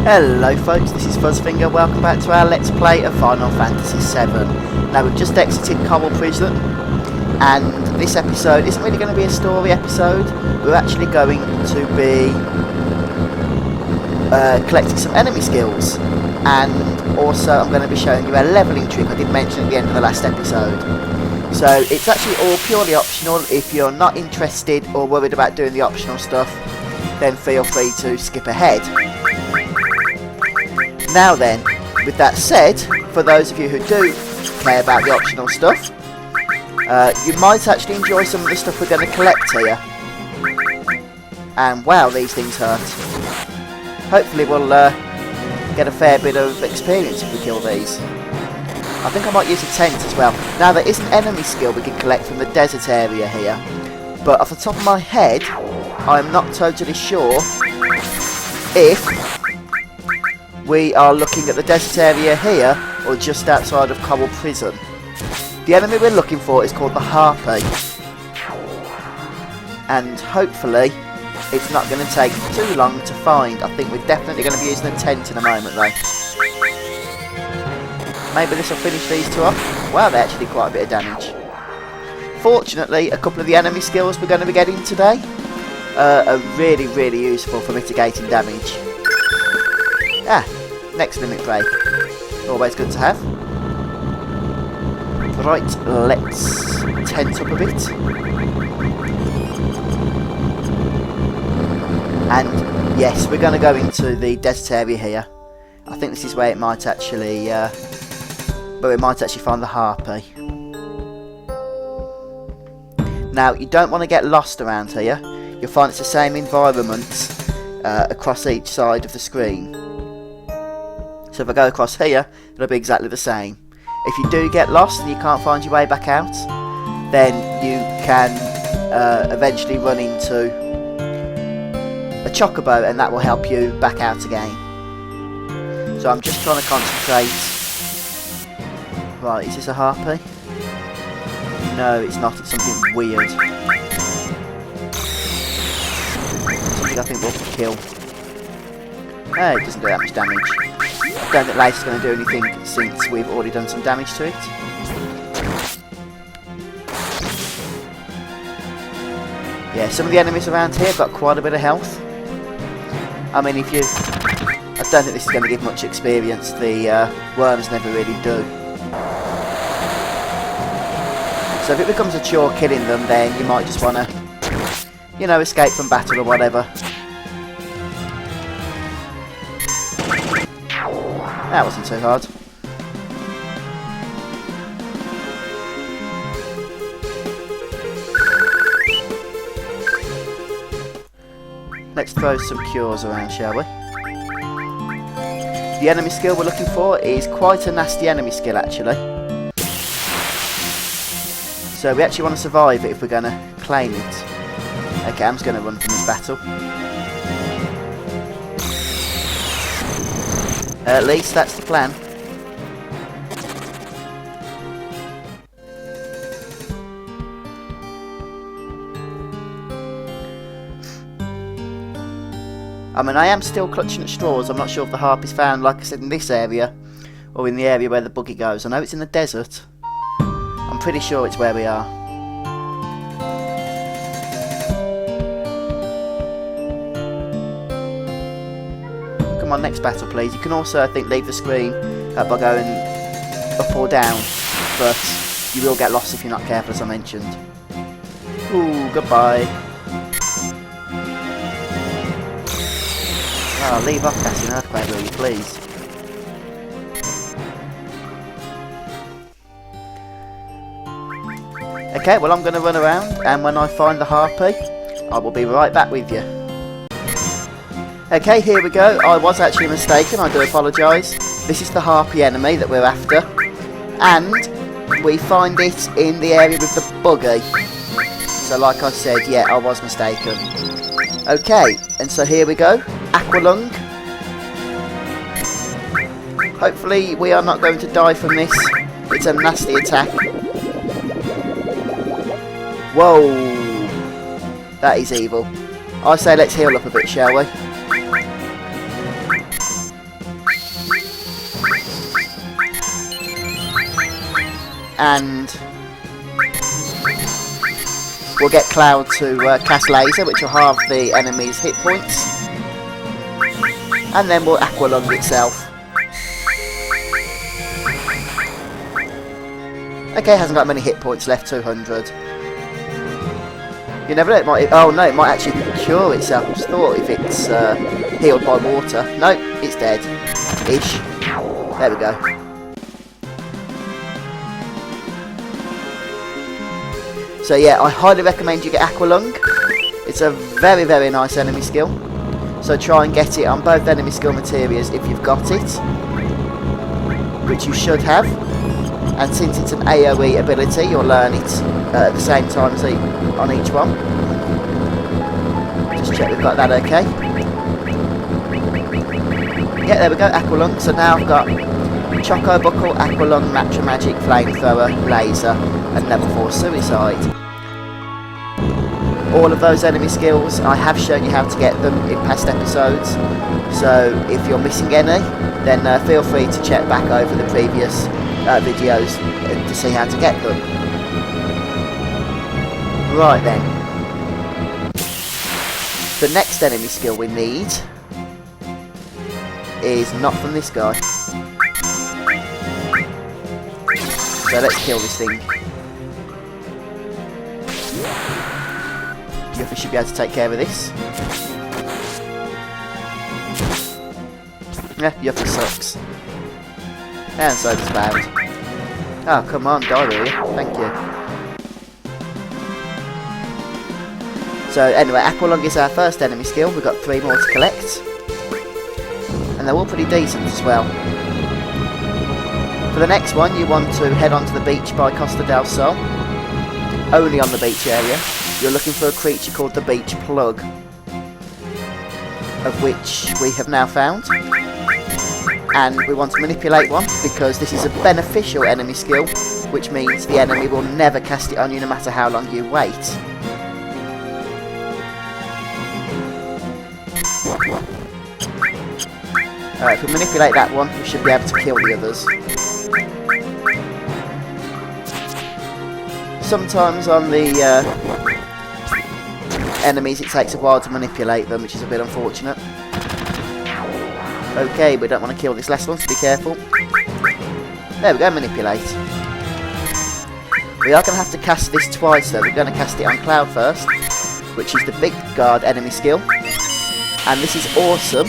Hello folks, this is Fuzzfinger, welcome back to our Let's Play of Final Fantasy VII. Now we've just exited Coral Prison, and this episode isn't really going to be a story episode. We're actually going to be collecting some enemy skills, and also I'm going to be showing you a levelling trick I did mention at the end of the last episode. So it's actually all purely optional. If you're not interested or worried about doing the optional stuff, then feel free to skip ahead. Now then, with that said, for those of you who do care about the optional stuff, you might actually enjoy some of the stuff we're going to collect here. And wow, these things hurt. Hopefully we'll get a fair bit of experience if we kill these. I think I might use a tent as well. Now there is an enemy skill we can collect from the desert area here, but off the top of my head, I'm not totally sure if we are looking at the desert area here or just outside of Coral Prison. The enemy we're looking for is called the Harpy, and hopefully it's not going to take too long to find. I think we're definitely going to be using a tent in a moment though. Maybe this will finish these two off. Wow, they actually did quite a bit of damage. Fortunately, a couple of the enemy skills we're going to be getting today are really useful for mitigating damage. Next limit break. Always good to have. Right, let's tent up a bit. And yes, we're going to go into the desert area here. I think this is where it might actually, where we might actually find the Harpy. Now, you don't want to get lost around here. You'll find it's the same environment across each side of the screen. So if I go across here, it'll be exactly the same. If you do get lost and you can't find your way back out, then you can eventually run into a chocobo, and that will help you back out again. So I'm just trying to concentrate. Right, is this a Harpy? No, it's not. It's something weird. Something I think we'll kill. It doesn't do that much damage. I don't think laser's going to do anything since we've already done some damage to it. Yeah, some of the enemies around here have got quite a bit of health. I mean, I don't think this is going to give much experience. The worms never really do. So if it becomes a chore killing them, then you might just want to, you know, escape from battle or whatever. That wasn't so hard. Let's throw some cures around, shall we? The enemy skill we're looking for is quite a nasty enemy skill, actually. So we actually want to survive it if we're going to claim it. Okay, I'm just going to run from this battle. At least that's the plan. I mean, I am still clutching at straws. I'm not sure if the Harpy's found, like I said, in this area or in the area where the buggy goes. I know it's in the desert. I'm pretty sure it's where we are. Come on, next battle please. You can also, I think, leave the screen by going up or down, but you will get lost if you're not careful, as I mentioned. Ooh, goodbye. Oh, leave off casting earthquake, will you, please? Okay, well I'm going to run around, and when I find the Harpy, I will be right back with you. Okay, here we go. I was actually mistaken, I do apologise. This is the Harpy Enemy that we're after, and we find it in the area with the buggy. So like I said, yeah, I was mistaken. Okay, and so here we go. Aqualung. Hopefully we are not going to die from this. It's a nasty attack. Whoa, that is evil. I say let's heal up a bit, shall we? and we'll get Cloud to cast Laser, which will halve the enemy's hit points, and then we'll Aqua Lung itself. Okay, hasn't got many hit points left, 200. You never know, it might... Oh no, it might actually cure itself. I just thought if it's healed by water. No, it's dead. Ish. There we go. So yeah, I highly recommend you get Aqua Lung. It's a very, very nice enemy skill. So try and get it on both enemy skill materials if you've got it, which you should have. And since it's an AoE ability, you'll learn it at the same time as on each one. Just check we've got that okay. Yeah, there we go, Aqua Lung. So now I've got Choco Buckle, Aqua Lung, Matcha Magic, Flamethrower, Laser, and Level 4 Suicide. All of those enemy skills, I have shown you how to get them in past episodes. So if you're missing any, then feel free to check back over the previous videos to see how to get them. Right then. The next enemy skill we need is not from this guy. So let's kill this thing. You should be able to take care of this. Yeah, Yuffie sucks. And so does Cloud. Oh, come on, die really. Thank you. So anyway, Aqua Lung is our first enemy skill. We've got 3 more to collect. And they're all pretty decent as well. For the next one, you want to head onto the beach by Costa del Sol. Only on the beach area. You're looking for a creature called the Beach Plug, of which we have now found. And we want to manipulate one, because this is a beneficial enemy skill, which means the enemy will never cast it on you no matter how long you wait. Alright, if we manipulate that one, we should be able to kill the others. Sometimes on the enemies it takes a while to manipulate them, which is a bit unfortunate. Okay, we don't want to kill this last one, so be careful. There we go, manipulate. We are going to have to cast this twice though. We're going to cast it on Cloud first, which is the Big Guard enemy skill. And this is awesome,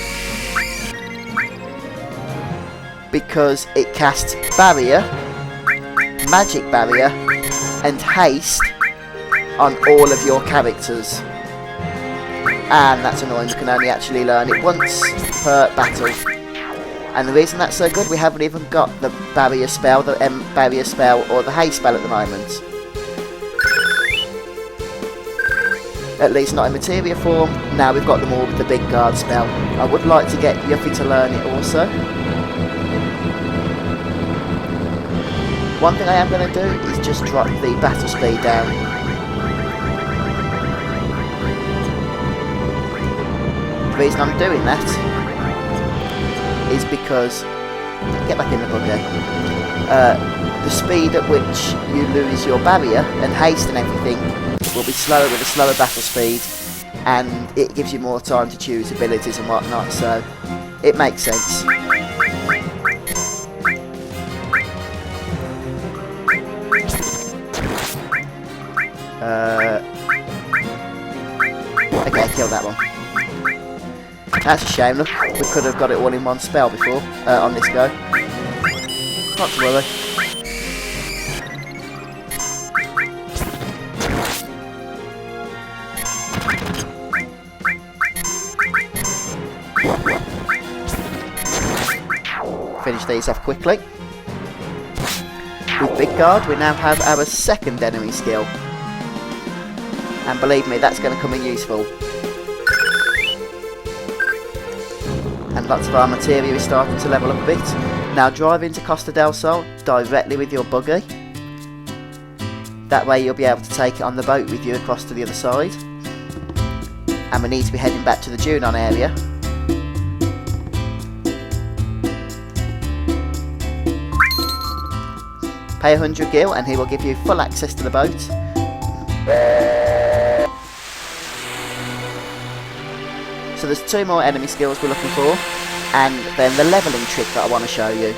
because it casts Barrier, Magic Barrier, and Haste on all of your characters. And that's annoying, you can only actually learn it once per battle. And the reason that's so good, we haven't even got the Barrier spell, the Barrier spell, or the Haste spell at the moment. At least not in materia form. Now we've got them all with the Big Guard spell. I would like to get Yuffie to learn it also. One thing I am going to do is just drop the battle speed down. The reason I'm doing that is because, get back in the buggy, the speed at which you lose your barrier and haste and everything will be slower with a slower battle speed, and it gives you more time to choose abilities and whatnot, so it makes sense. Okay, kill that one. That's a shame, look, we could have got it all in one spell before, on this go. Not to worry. Finish these off quickly. With Big Guard, we now have our second enemy skill. And believe me, that's going to come in useful. And lots of our materia is starting to level up a bit. Now drive into Costa del Sol directly with your buggy. That way you'll be able to take it on the boat with you across to the other side. And we need to be heading back to the Junon area. Pay 100 gil and he will give you full access to the boat. So there's 2 more enemy skills we're looking for, and then the levelling trick that I want to show you.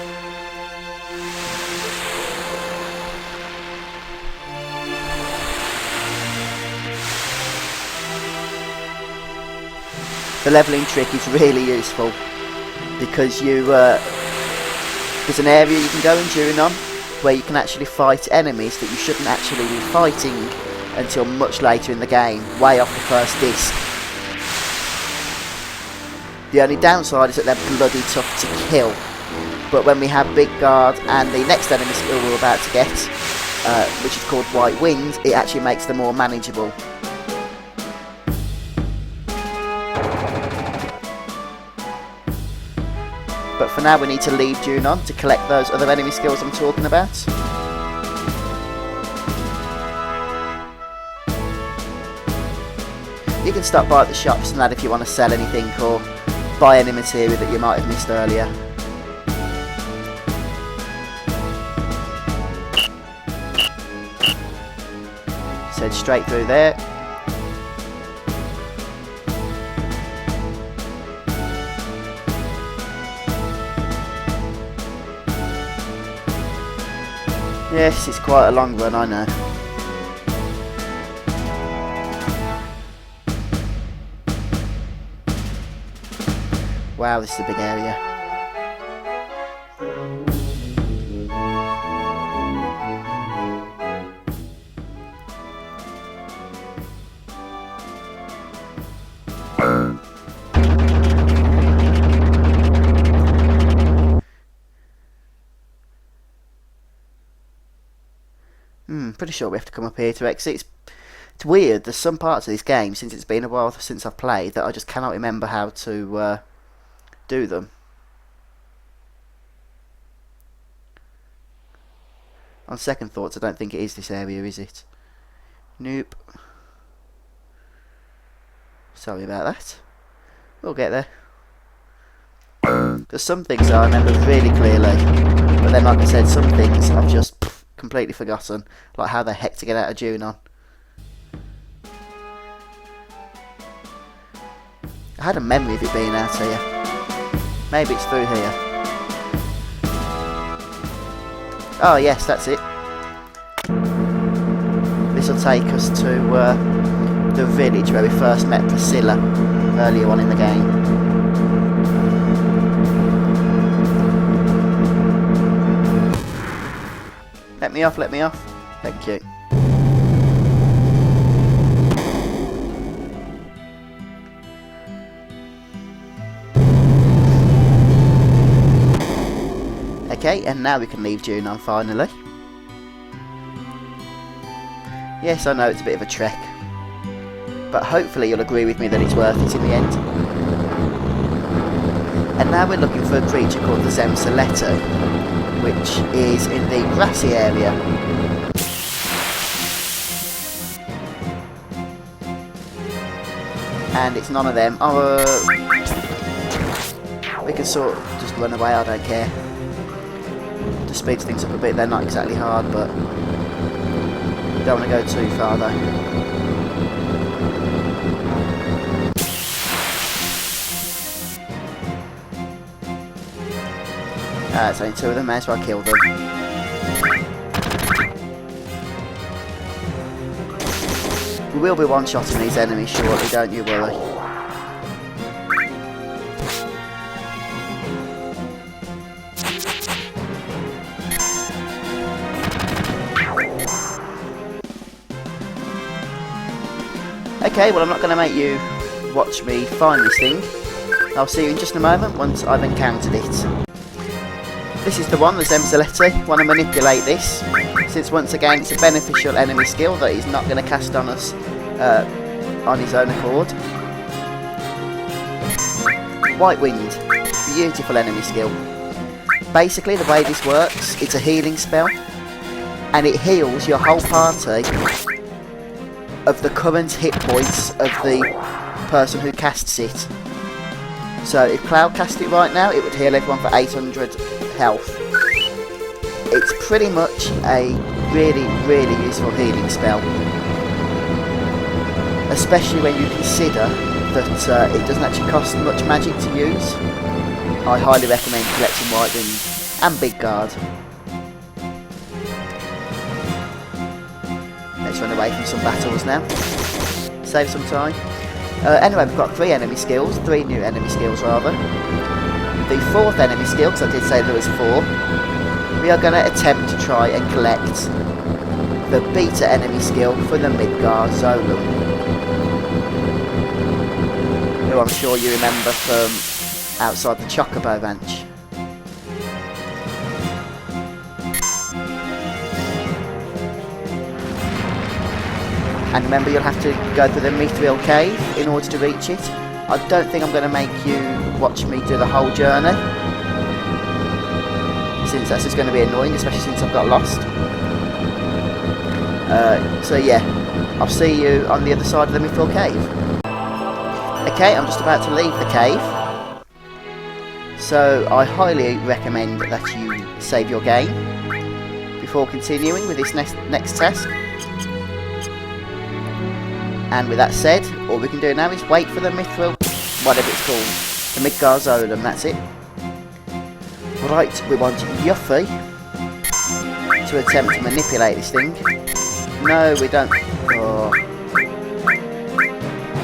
The levelling trick is really useful because there's an area you can go in during on where you can actually fight enemies that you shouldn't actually be fighting until much later in the game, way off the first disc. The only downside is that they're bloody tough to kill, but when we have Big Guard and the next enemy skill we're about to get, which is called White Wind, it actually makes them more manageable. But for now we need to leave Junon to collect those other enemy skills I'm talking about. You can stop by at the shops and that if you want to sell anything or buy any material that you might have missed earlier. Just head straight through there. Yes, it's quite a long run, I know. Wow, this is a big area. Pretty sure we have to come up here to exit. It's weird, there's some parts of this game, since it's been a while since I've played, that I just cannot remember how to do them. On second thoughts, I don't think it is this area, is it? Nope. Sorry about that. We'll get there. There's some things I remember really clearly, but then like I said, some things I've just completely forgotten, like how the heck to get out of Junon. I had a memory of it being out here. Maybe it's through here. Oh yes, that's it. This will take us to the village where we first met Priscilla earlier on in the game. Let me off, let me off. Thank you. Okay, and now we can leave Junon finally. Yes, I know it's a bit of a trek, but hopefully you'll agree with me that it's worth it in the end. And now we're looking for a creature called the Zemsoletto, which is in the grassy area. And it's none of them. Oh, we can sort of just run away, I don't care. Just speeds things up a bit, they're not exactly hard, but don't want to go too far though. It's only 2 of them, may as well kill them. We will be one-shotting these enemies shortly, don't you worry. Okay, well I'm not going to make you watch me find this thing. I'll see you in just a moment once I've encountered it. This is the one, the Zemsoletto. Want to manipulate this, since once again it's a beneficial enemy skill that he's not going to cast on us on his own accord. White Wind, beautiful enemy skill. Basically the way this works, it's a healing spell, and it heals your whole party of the current hit points of the person who casts it. So if Cloud cast it right now, it would heal everyone for 800 health. it's pretty much a really, really useful healing spell. Especially when you consider that it doesn't actually cost much magic to use. I highly recommend collecting White Wind and Big Guard. Let's run away from some battles now. Save some time. Anyway, we've got 3 new enemy skills rather. The 4th enemy skill, because I did say there was 4, we are going to attempt to try and collect the beta enemy skill for the Midgar Zolom, who I'm sure you remember from outside the Chocobo Ranch. And remember, you'll have to go through the Mithril Cave in order to reach it. I don't think I'm going to make you watch me do the whole journey, since that's just going to be annoying, especially since I've got lost. So yeah, I'll see you on the other side of the Mithril Cave. Okay, I'm just about to leave the cave. So I highly recommend that you save your game before continuing with this next task. And with that said, all we can do now is wait for the Mithril, whatever it's called, the Midgar Zolom, that's it. Right, we want Yuffie to attempt to manipulate this thing. No, we don't. Oh.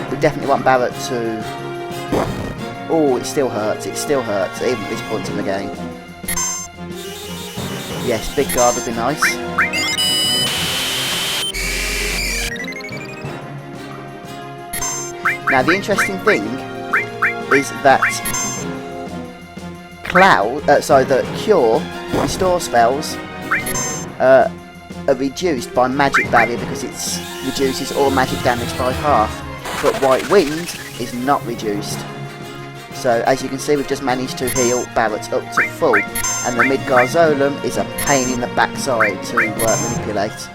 We definitely want Barrett to... Oh, it still hurts, even at this point in the game. Yes, Big Guard would be nice. Now the interesting thing is that that Cure, Restore spells are reduced by Magic Barrier because it reduces all magic damage by half, but White Wind is not reduced. So as you can see, we've just managed to heal Barrett up to full, and the Midgar Zolom is a pain in the backside to manipulate.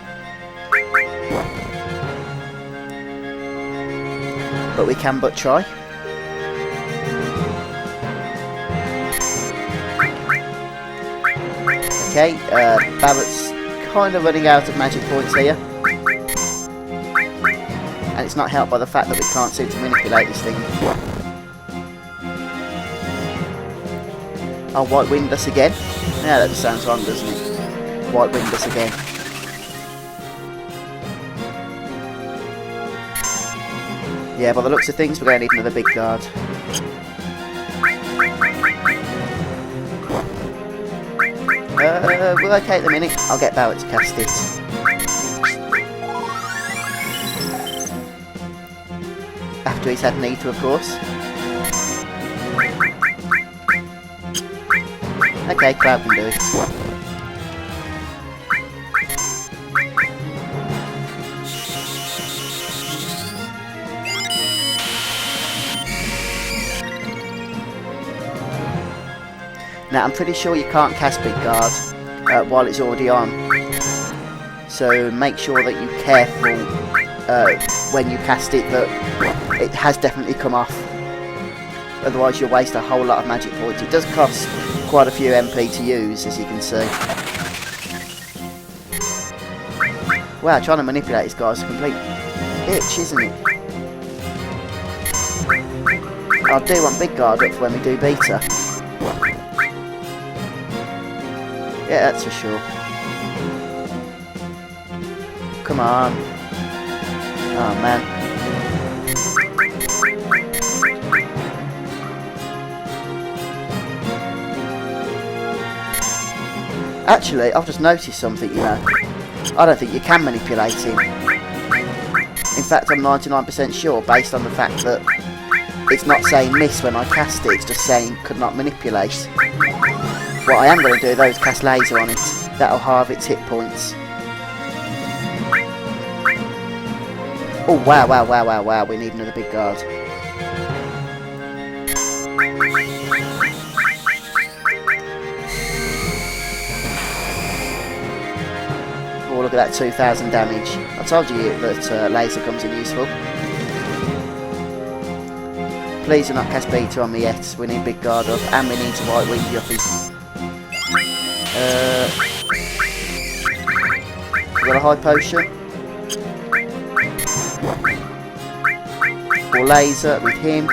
But we can but try. Okay, Barrett's kind of running out of magic points here. And it's not helped by the fact that we can't seem to manipulate this thing. Oh, White Wind us again? Yeah, that just sounds wrong, doesn't it? White Wind us again. Yeah, by the looks of things, we're going to need another Big Guard. We're okay at the minute. I'll get Barrett to cast it. After he's had Nita, of course. Okay, Cloud can do it. Now, I'm pretty sure you can't cast Big Guard while it's already on. So make sure that you're careful when you cast it that it has definitely come off. Otherwise you'll waste a whole lot of magic points. It does cost quite a few MP to use, as you can see. Wow, trying to manipulate this guy's a complete bitch, isn't it? I do want Big Guard up for when we do beta. Yeah, that's for sure. Come on. Oh, man. Actually, I've just noticed something, you know. I don't think you can manipulate him. In fact, I'm 99% sure, based on the fact that it's not saying miss when I cast it, it's just saying could not manipulate. What I am going to do though is cast laser on it. That'll halve its hit points. Oh wow, wow, wow, wow, wow, we need another Big Guard. Oh, look at that 2,000 damage. I told you that laser comes in useful. Please do not cast beta on me yet. We need Big Guard up, and we need to White Wind Yuffie. got a high potion. Or laser with him.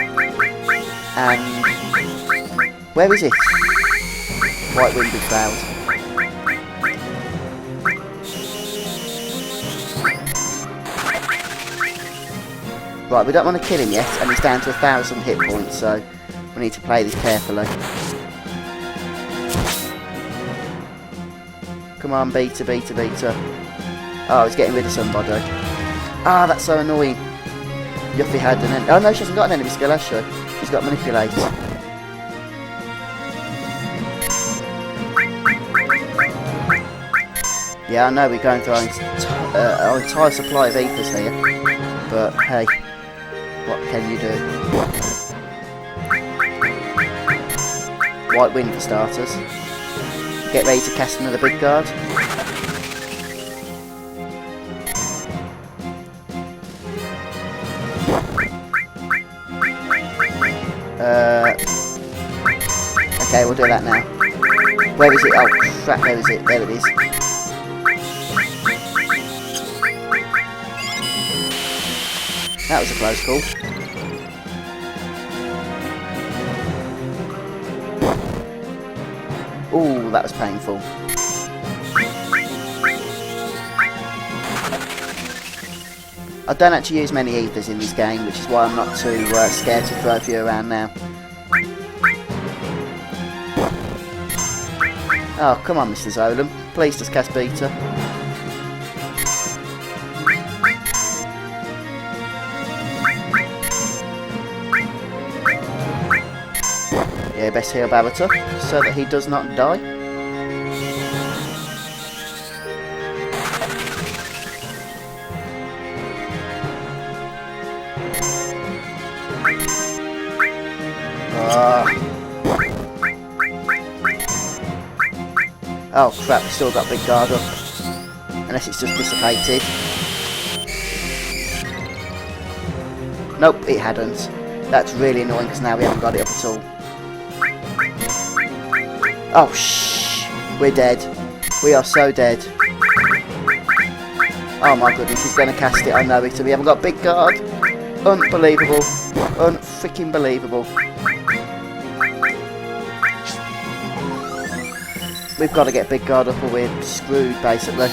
And where is it? White winded cloud. Right, we don't want to kill him yet, and he's down to 1,000 hit points, so we need to play this carefully. Come on, beta, beta, beta. Oh, he's getting rid of somebody. Ah, that's so annoying. Yuffie had an enemy. Oh no, she hasn't got an enemy skill, has she? She's got manipulate. Yeah, I know we're going through our entire supply of ethers here, but hey, what can you do? White wind for starters. Get ready to cast another big guard. Okay, we'll do that now. Where is it? Oh crap, where is it? There it is. That was a close call. Ooh, that was painful. I don't actually use many ethers in this game, which is why I'm not too scared to throw a few around now. Oh, come on, Mr. Zolam. Please just cast beta. Yeah, best heal Barata, so that he does not die. Oh crap, we still got big guard up. Unless it's just dissipated. Nope, it hadn't. That's really annoying because now we haven't got it up at all. Oh shh! We're dead. We are so dead. Oh my goodness, he's going to cast it, I know it, and we haven't got big guard. Unbelievable. Unfreaking believable. We've got to get big guard up or we're screwed, basically.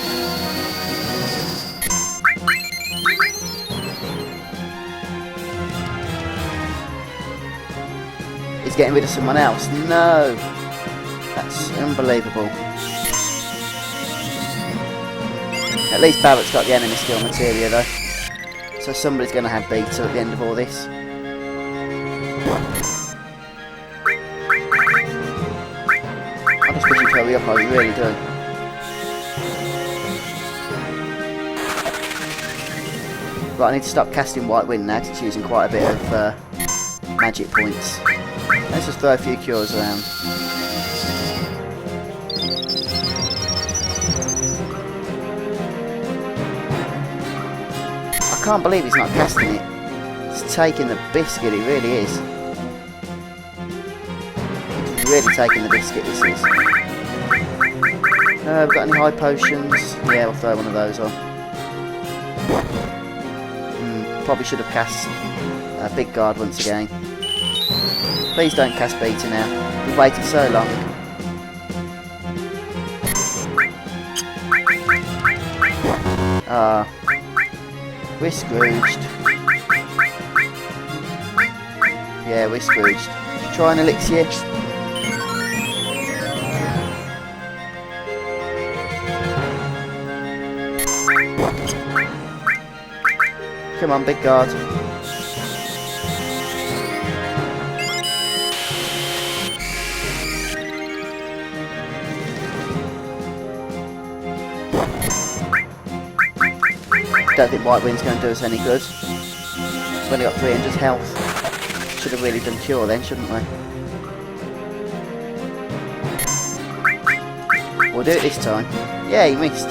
He's getting rid of someone else. No! That's unbelievable. At least Barrett's got the enemy skill materia though. So somebody's going to have beta at the end of all this. I just wish he'd hurry up, I really do. Right, I need to stop casting White Wind now because it's using quite a bit of magic points. Let's just throw a few cures around. I can't believe he's not casting it. He's taking the biscuit, he really is. He's really taking the biscuit, this is. We've got any high potions? Yeah, we'll throw one of those on. Probably should have cast a big guard once again. Please don't cast beta now. We've waited so long. Ah. We're Scrooged. Yeah, we're Scrooged. Try an elixir. Come on, big guard. Don't think White Wind's going to do us any good. We've only got 300 health. Should have really done cure then, shouldn't we? We'll do it this time. Yeah, he missed.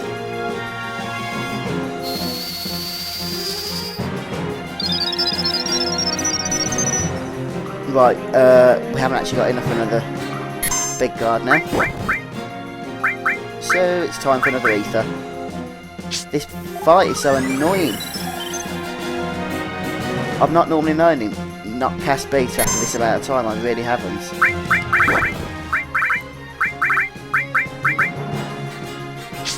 Right, we haven't actually got enough for another big guard now. So it's time for another ether. This fight is so annoying. I've not normally known him not cast beta after this amount of time, I really haven't.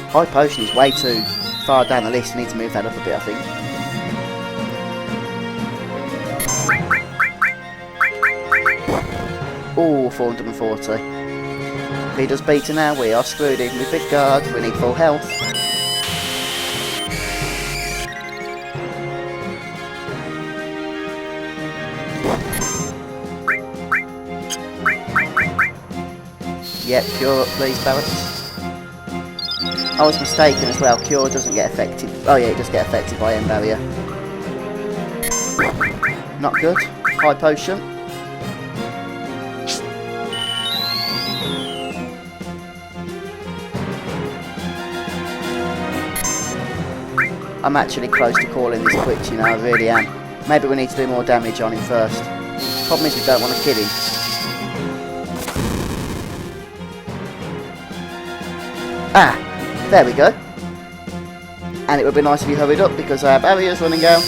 High potion is way too far down the list, I need to move that up a bit I think. Oh, 440. If he does beta now, we are screwed even with big guard, we need full health. Yep, cure up please, Barrett. I was mistaken as well, cure doesn't get affected. Oh yeah, it does get affected by end barrier. Not good. High potion. I'm actually close to calling this quits, you know, I really am. Maybe we need to do more damage on him first. Problem is we don't want to kill him. Ah, there we go. And it would be nice if you hurried up because our barrier's running out.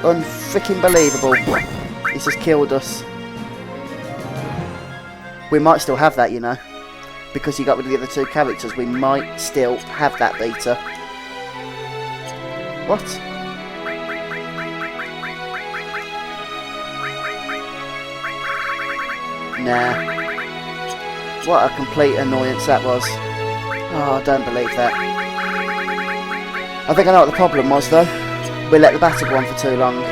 Unfreaking believable. He's just killed us. We might still have that, you know. Because he got rid of the other two characters, we might still have that beta. What? Nah. What a complete annoyance that was. Oh, I don't believe that. I think I know what the problem was though. We let the battle go on for too long.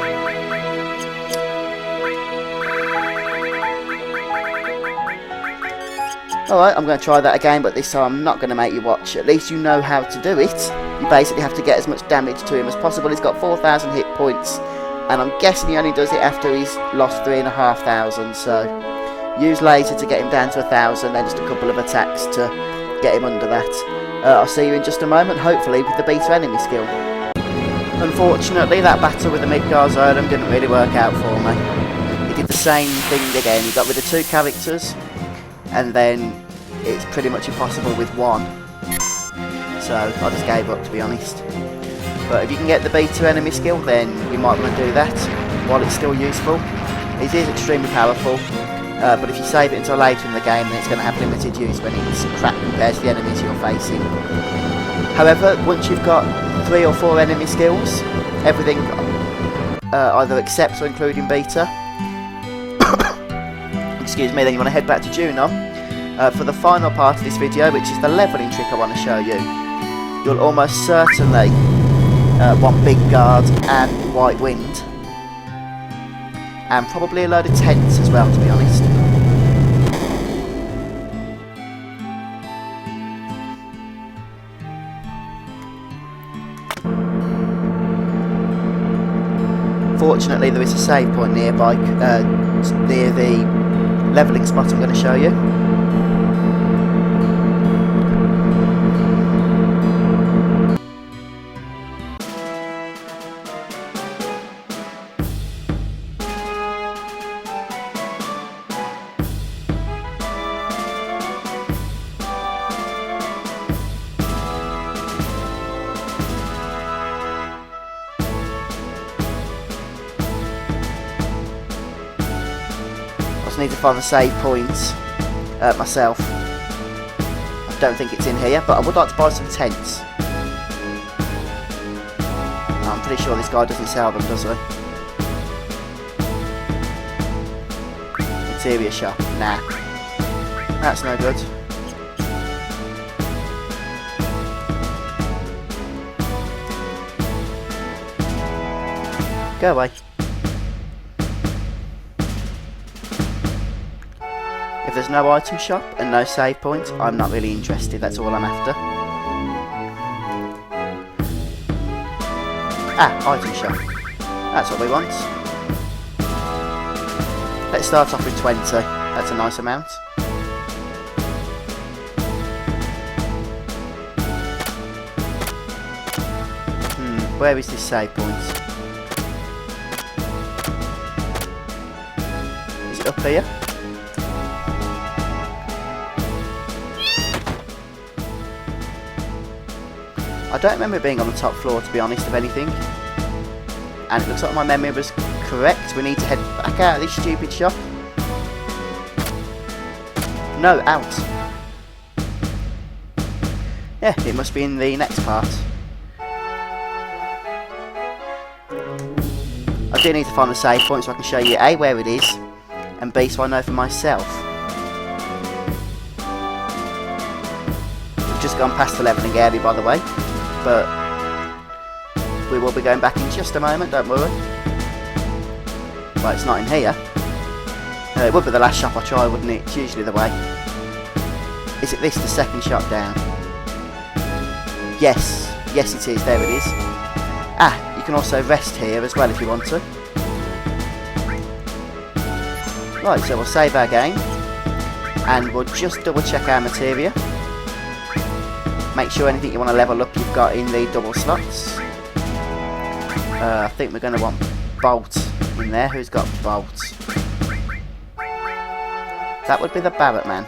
Alright, I'm going to try that again, but this time I'm not going to make you watch. At least you know how to do it. You basically have to get as much damage to him as possible. He's got 4,000 hit points, and I'm guessing he only does it after he's lost 3,500, so use laser to get him down to 1,000, then just a couple of attacks to get him under that. I'll see you in just a moment, hopefully with the beta enemy skill. Unfortunately, that battle with the Midgard Zolom didn't really work out for me. He did the same thing again. He got rid of two characters, and then it's pretty much impossible with one. So I just gave up, to be honest. But if you can get the beta enemy skill, then you might want to do that while it's still useful. It is extremely powerful, but if you save it until later in the game, then it's going to have limited use when it's crap compared to the enemies you're facing. However, once you've got 3 or 4 enemy skills, everything either accepts or including beta. Excuse me, then you want to head back to Junon for the final part of this video, which is the levelling trick I want to show you. You'll almost certainly want Big Guard and White Wind, and probably a load of tents as well, to be honest. Fortunately, there is a save point nearby, near the levelling spot I'm going to show you. Need to find the save points myself. I don't think it's in here, but I would like to buy some tents. I'm pretty sure this guy doesn't sell them, does he? Interior shop. Nah. That's no good. Go away. If there's no item shop and no save points, I'm not really interested, that's all I'm after. Ah, item shop. That's what we want. Let's start off with 20, that's a nice amount. Where is this save point? Is it up here? I don't remember it being on the top floor, to be honest, of anything. And it looks like my memory was correct. We need to head back out of this stupid shop. No, out. Yeah, it must be in the next part. I do need to find the save point so I can show you A, where it is, and B, so I know for myself. We've just gone past the levelling area, by the way, but we will be going back in just a moment, don't worry. Right, it's not in here. It would be the last shop I try, wouldn't it? It's usually the way. Is it this, the second shop down? Yes, yes it is, there it is. Ah, you can also rest here as well if you want to. Right, so we'll save our game. And we'll just double check our materia. Make sure anything you want to level up you've got in the double slots. I think we're going to want Bolt in there. Who's got Bolt? That would be the Barrett man.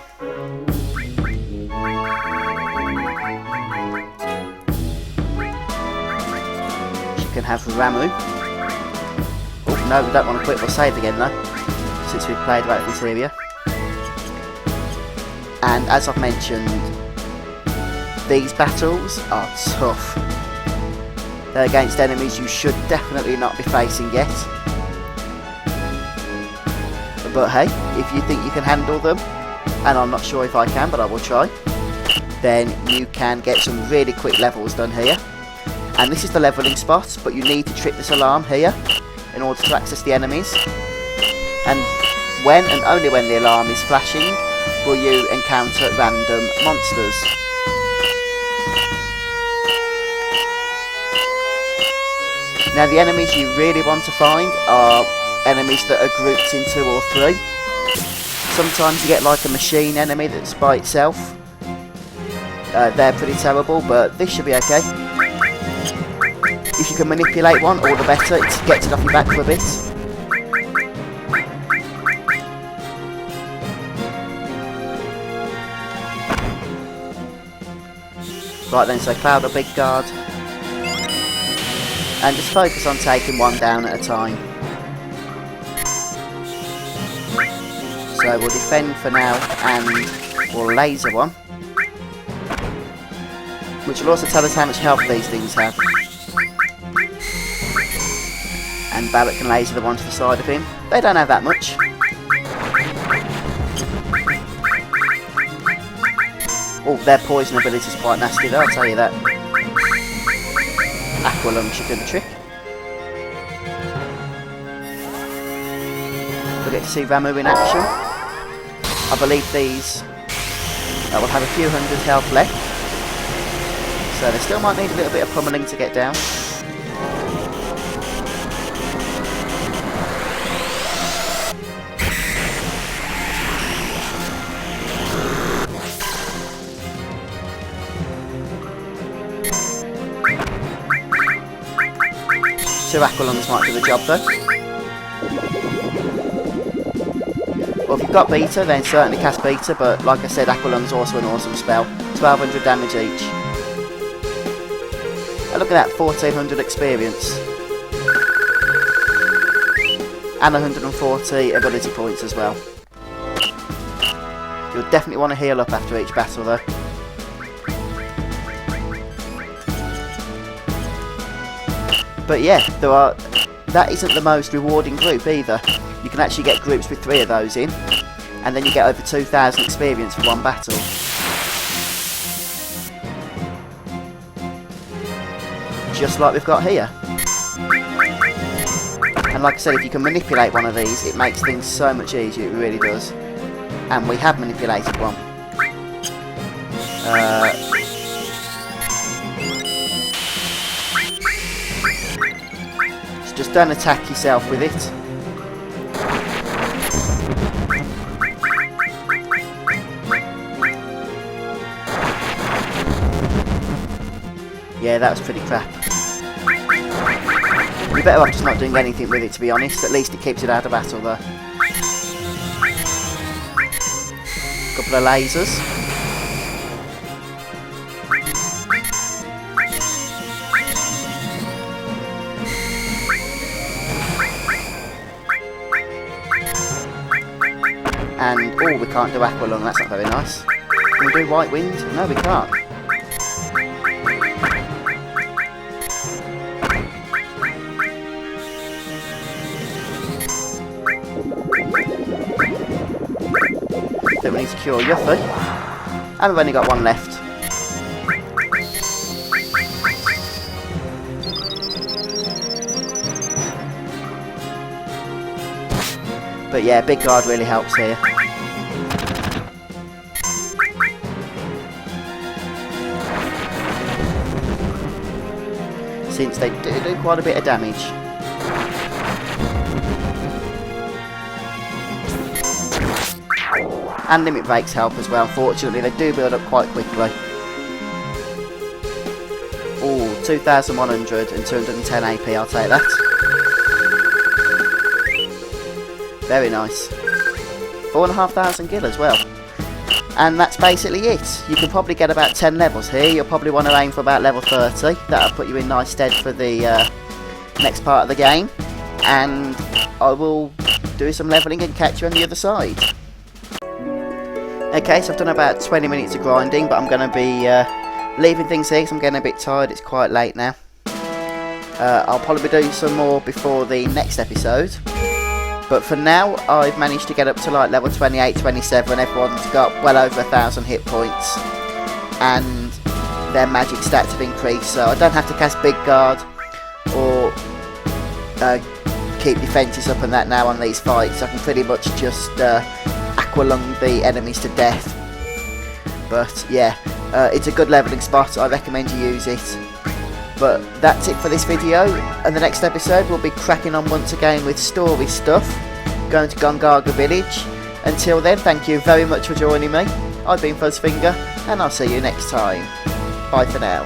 You can have Ramu. Oh no, we don't want to quit. We'll save again though, since we've played about this area. And as I've mentioned, these battles are tough. They're against enemies you should definitely not be facing yet. But hey, if you think you can handle them, and I'm not sure if I can, but I will try, then you can get some really quick levels done here. And this is the levelling spot, but you need to trip this alarm here in order to access the enemies. And when and only when the alarm is flashing will you encounter random monsters. Now the enemies you really want to find are enemies that are grouped in 2 or 3. Sometimes you get like a machine enemy that's by itself. They're pretty terrible, but this should be okay. If you can manipulate one, all the better. It gets it off your back for a bit. Right then, so cloud a big guard. And just focus on taking one down at a time. So we'll defend for now and we'll laser one. Which will also tell us how much health these things have. And Barrett can laser the one to the side of him. They don't have that much. Oh, their poison ability is quite nasty though, I'll tell you that. Aqualung should do the trick. We'll get to see Ramu in action. I believe these will have a few hundred health left. So they still might need a little bit of pummeling to get down. Two Aqualungs might do the job though. Well, if you've got Beta, then certainly cast Beta, but like I said, Aqualung's also an awesome spell. 1200 damage each. And look at that, 1400 experience. And 140 ability points as well. You'll definitely want to heal up after each battle though. But yeah, that isn't the most rewarding group either. You can actually get groups with 3 of those in, and then you get over 2,000 experience for one battle. Just like we've got here. And like I said, if you can manipulate one of these, it makes things so much easier, it really does. And we have manipulated one. Just don't attack yourself with it. Yeah, that was pretty crap. You're better off just not doing anything with it, to be honest. At least it keeps it out of battle though. Couple of lasers. Oh, we can't do Aqua Lung, that's not very nice. Can we do White Wind? No, we can't. Then we need to cure Yuffie. And we've only got one left. But yeah, big guard really helps here. Since they do quite a bit of damage. And limit breaks help as well. Unfortunately, they do build up quite quickly. Oh, 2,100 and 210 AP, I'll take that. Very nice. 4,500 gil as well. And that's basically it. You can probably get about 10 levels here. You'll probably want to aim for about level 30. That'll put you in nice stead for the next part of the game. And I will do some levelling and catch you on the other side. Okay, so I've done about 20 minutes of grinding, but I'm going to be leaving things here because I'm getting a bit tired. It's quite late now. I'll probably be doing some more before the next episode. But for now, I've managed to get up to like level 28, 27. Everyone's got well over 1,000 hit points. And their magic stats have increased, so I don't have to cast Big Guard or keep defences up and that now on these fights. I can pretty much just Aqua Lung the enemies to death. But yeah, it's a good levelling spot. I recommend you use it. But that's it for this video, and the next episode we'll be cracking on once again with story stuff, going to Gongaga Village. Until then, thank you very much for joining me. I've been Fuzzfinger, and I'll see you next time. Bye for now.